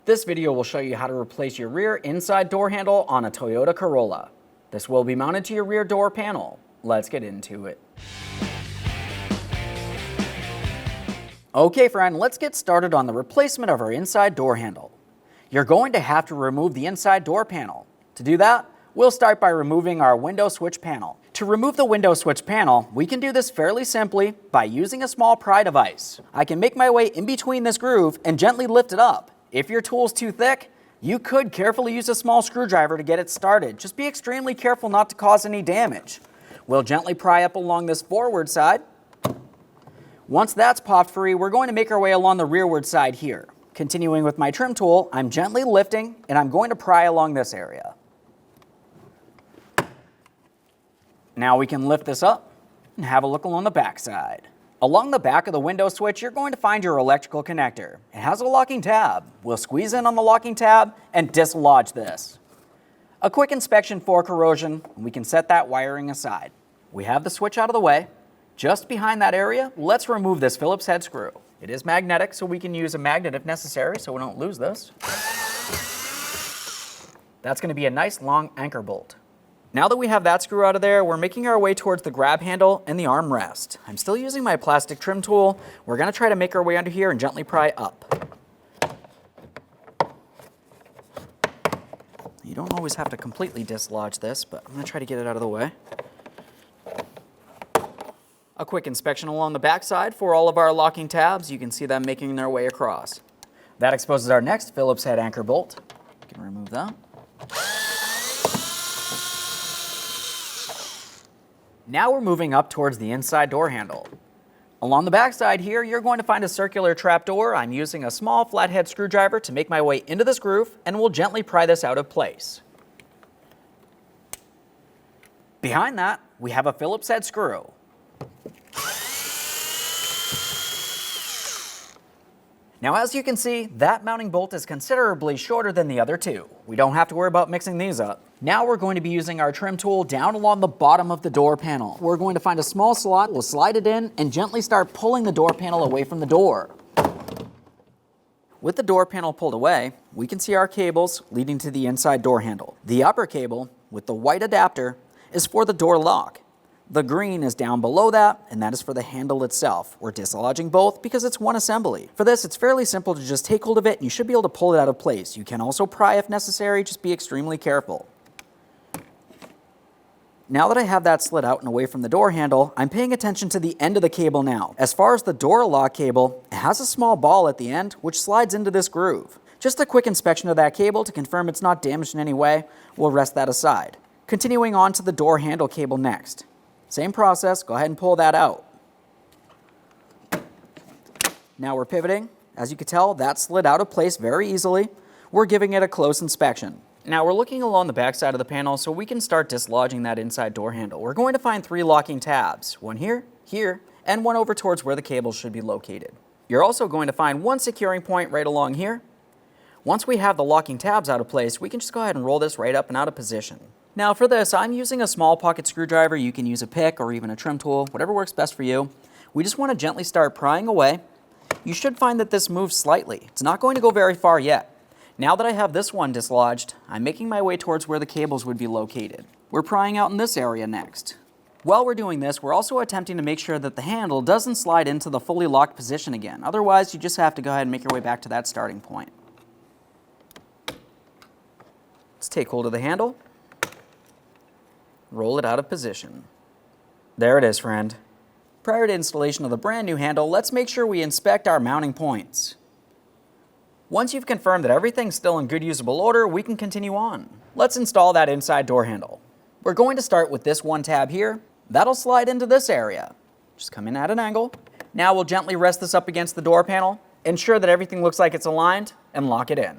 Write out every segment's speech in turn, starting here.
This video will show you how to replace your rear inside door handle on a Toyota Corolla. This will be mounted to your rear door panel. Let's get into it. Okay friend, let's get started on the replacement of our inside door handle. You're going to have to remove the inside door panel. To do that, we'll start by removing our window switch panel. To remove the window switch panel, we can do this fairly simply by using a small pry device. I can make my way in between this groove and gently lift it up. If your tool's too thick, you could carefully use a small screwdriver to get it started. Just be extremely careful not to cause any damage. We'll gently pry up along this forward side. Once that's popped free, we're going to make our way along the rearward side here. Continuing with my trim tool, I'm gently lifting and I'm going to pry along this area. Now we can lift this up and have a look along the back side. Along the back of the window switch, you're going to find your electrical connector. It has a locking tab. We'll squeeze in on the locking tab and dislodge this. A quick inspection for corrosion, and we can set that wiring aside. We have the switch out of the way. Just behind that area, let's remove this Phillips head screw. It is magnetic, so we can use a magnet if necessary so we don't lose this. That's going to be a nice long anchor bolt. Now that we have that screw out of there, we're making our way towards the grab handle and the armrest. I'm still using my plastic trim tool. We're going to try to make our way under here and gently pry up. You don't always have to completely dislodge this, but I'm going to try to get it out of the way. A quick inspection along the back side for all of our locking tabs. You can see them making their way across. That exposes our next Phillips head anchor bolt. We can remove that. Now we're moving up towards the inside door handle. Along the back side here, you're going to find a circular trapdoor. I'm using a small flathead screwdriver to make my way into this groove, and we'll gently pry this out of place. Behind that, we have a Phillips head screw. Now as you can see, that mounting bolt is considerably shorter than the other two. We don't have to worry about mixing these up. Now we're going to be using our trim tool down along the bottom of the door panel. We're going to find a small slot, we'll slide it in and gently start pulling the door panel away from the door. With the door panel pulled away, we can see our cables leading to the inside door handle. The upper cable, with the white adapter, is for the door lock. The green is down below that, and that is for the handle itself. We're dislodging both because it's one assembly. For this, it's fairly simple to just take hold of it and you should be able to pull it out of place. You can also pry if necessary, just be extremely careful. Now that I have that slid out and away from the door handle, I'm paying attention to the end of the cable now. As far as the door lock cable, it has a small ball at the end which slides into this groove. Just a quick inspection of that cable to confirm it's not damaged in any way. We'll rest that aside. Continuing on to the door handle cable next. Same process, go ahead and pull that out. Now we're pivoting. As you can tell, that slid out of place very easily. We're giving it a close inspection. Now we're looking along the back side of the panel so we can start dislodging that inside door handle. We're going to find 3 locking tabs, one here, here, and one over towards where the cables should be located. You're also going to find one securing point right along here. Once we have the locking tabs out of place, we can just go ahead and roll this right up and out of position. Now for this, I'm using a small pocket screwdriver. You can use a pick or even a trim tool, whatever works best for you. We just want to gently start prying away. You should find that this moves slightly. It's not going to go very far yet. Now that I have this one dislodged, I'm making my way towards where the cables would be located. We're prying out in this area next. While we're doing this, we're also attempting to make sure that the handle doesn't slide into the fully locked position again. Otherwise, you just have to go ahead and make your way back to that starting point. Let's take hold of the handle. Roll it out of position. There it is, friend. Prior to installation of the brand new handle, let's make sure we inspect our mounting points. Once you've confirmed that everything's still in good usable order, we can continue on. Let's install that inside door handle. We're going to start with this one tab here. That'll slide into this area. Just come in at an angle. Now we'll gently rest this up against the door panel, ensure that everything looks like it's aligned, and lock it in.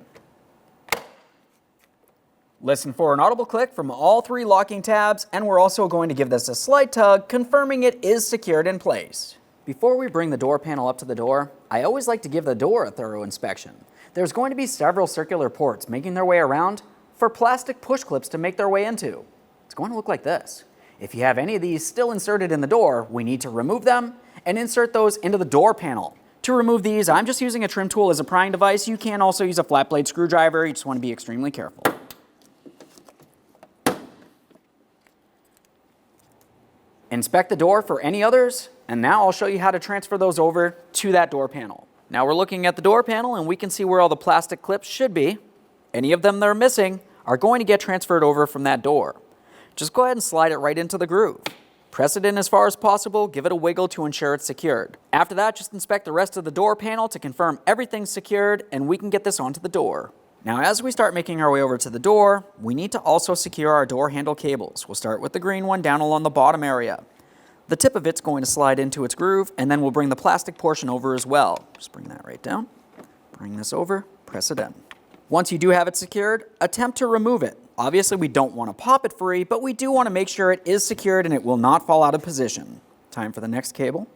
Listen for an audible click from all 3 locking tabs, and we're also going to give this a slight tug, confirming it is secured in place. Before we bring the door panel up to the door, I always like to give the door a thorough inspection. There's going to be several circular ports making their way around for plastic push clips to make their way into. It's going to look like this. If you have any of these still inserted in the door, we need to remove them and insert those into the door panel. To remove these, I'm just using a trim tool as a prying device. You can also use a flat blade screwdriver. You just want to be extremely careful. Inspect the door for any others, and now I'll show you how to transfer those over to that door panel. Now we're looking at the door panel and we can see where all the plastic clips should be. Any of them that are missing are going to get transferred over from that door. Just go ahead and slide it right into the groove. Press it in as far as possible, give it a wiggle to ensure it's secured. After that, just inspect the rest of the door panel to confirm everything's secured and we can get this onto the door. Now as we start making our way over to the door, we need to also secure our door handle cables. We'll start with the green one down along the bottom area. The tip of it's going to slide into its groove and then we'll bring the plastic portion over as well. Just bring that right down, bring this over, press it in. Once you do have it secured, attempt to remove it. Obviously we don't want to pop it free, but we do want to make sure it is secured and it will not fall out of position. Time for the next cable.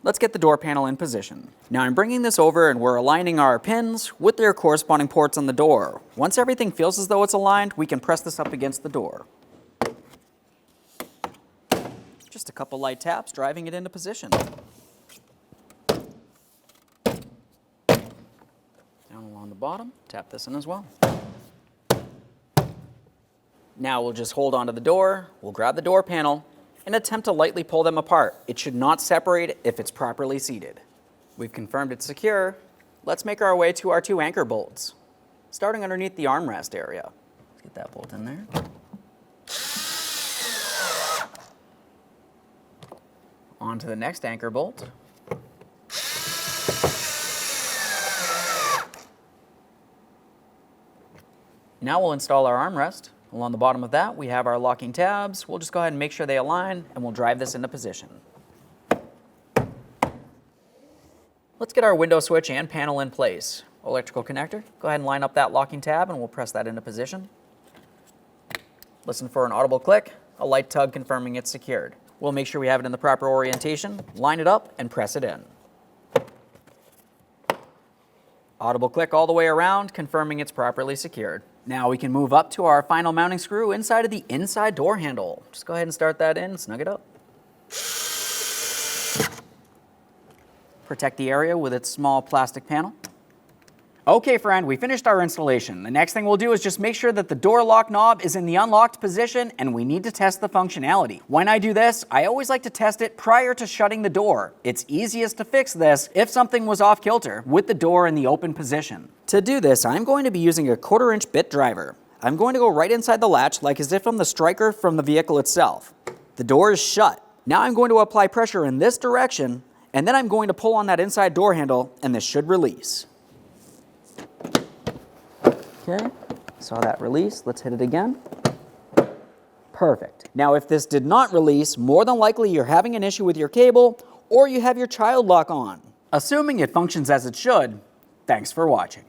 Let's get the door panel in position. Now I'm bringing this over and we're aligning our pins with their corresponding ports on the door. Once everything feels as though it's aligned, we can press this up against the door. Just a couple light taps, driving it into position. Down along the bottom, tap this in as well. Now we'll just hold onto the door, we'll grab the door panel, and attempt to lightly pull them apart. It should not separate if it's properly seated. We've confirmed it's secure. Let's make our way to our 2 anchor bolts, starting underneath the armrest area. Let's get that bolt in there. On to the next anchor bolt. Now we'll install our armrest. Along the bottom of that, we have our locking tabs. We'll just go ahead and make sure they align, and we'll drive this into position. Let's get our window switch and panel in place. Electrical connector, go ahead and line up that locking tab, and we'll press that into position. Listen for an audible click, a light tug confirming it's secured. We'll make sure we have it in the proper orientation, line it up, and press it in. Audible click all the way around, confirming it's properly secured. Now we can move up to our final mounting screw inside of the inside door handle. Just go ahead and start that in, snug it up. Protect the area with its small plastic panel. Okay friend, we finished our installation. The next thing we'll do is just make sure that the door lock knob is in the unlocked position and we need to test the functionality. When I do this, I always like to test it prior to shutting the door. It's easiest to fix this if something was off kilter with the door in the open position. To do this, I'm going to be using a 1/4" bit driver. I'm going to go right inside the latch like as if I'm the striker from the vehicle itself. The door is shut. Now I'm going to apply pressure in this direction and then I'm going to pull on that inside door handle and this should release. Okay, saw that release. Let's hit it again. Perfect. Now if this did not release, more than likely you're having an issue with your cable or you have your child lock on. Assuming it functions as it should, thanks for watching.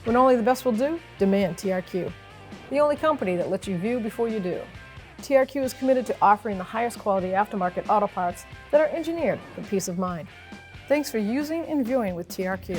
When only the best will do, demand TRQ. The only company that lets you view before you do. TRQ is committed to offering the highest quality aftermarket auto parts that are engineered for peace of mind. Thanks for using and viewing with TRQ.